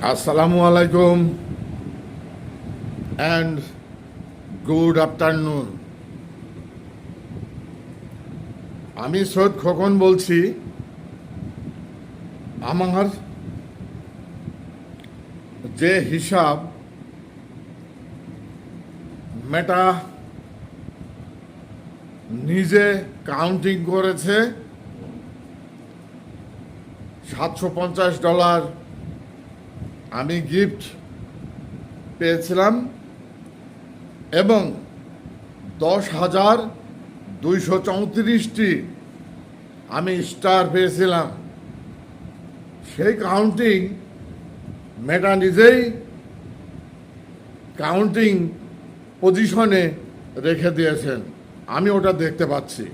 Assalamu alaikum and good afternoon. আমি সৈয়দ খোকন বলছি। আমার যে হিসাব মেটা নিজে কাউন্টিং করেছে, $750 আমি গিফট পেয়েছিলাম এবং 10,234টি আমি স্টার পেয়েছিলাম। সেই কাউন্টিং মেটা নিজেই কাউন্টিং পজিশনে রেখে দিয়েছেন, আমি ওটা দেখতে পাচ্ছি।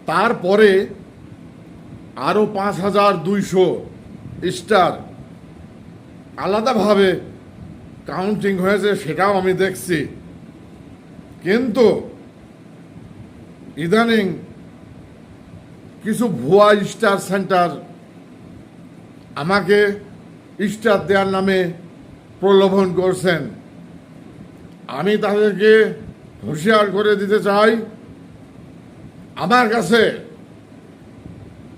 তারপরে আরও 5,200 স্টার আলাদাভাবে কাউন্টিং হয়েছে, সেটাও আমি দেখছি। কিন্তু ইদানিং কিছু ভুয়া স্টার সেন্টার আমাকে স্টার দেওয়ার নামে প্রলোভন করছেন। আমি তাদেরকে হুঁশিয়ার করে দিতে চাই, আমার কাছে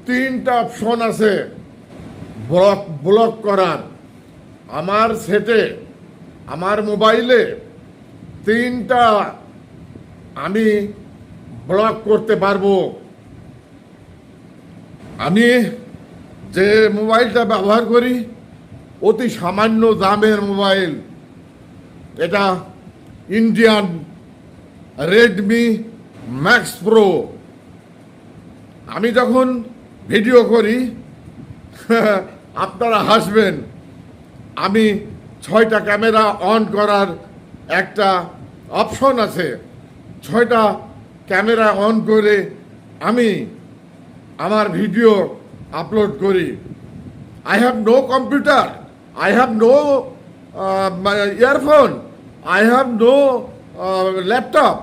3টা অপশন আছে ব্লক করার। আমার সেটে, আমার মোবাইলে 3টা আমি ব্লক করতে পারবো। আমি যে মোবাইলটা ব্যবহার করি অতি সামান্য দামের মোবাইল, এটা ইন্ডিয়ান রেডমি ম্যাক্স প্রো। আমি যখন ভিডিও করি আপনারা হাসবেন, আমি 6টা ক্যামেরা অন করার একটা অপশন আছে। 6টা ক্যামেরা অন করে আমি আমার ভিডিও আপলোড করি। I have no computer, I have no earphone, I have no laptop.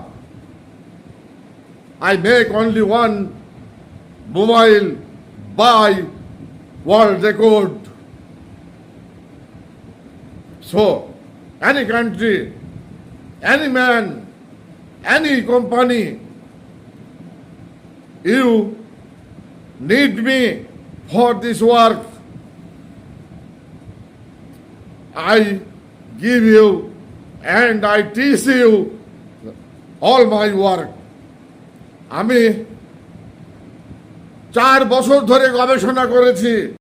I make only one mobile by world record. So, any country, any man, any company, you need me for this work, I give you and I teach you all my work. আমি 4 বছর ধরে গবেষণা করেছি।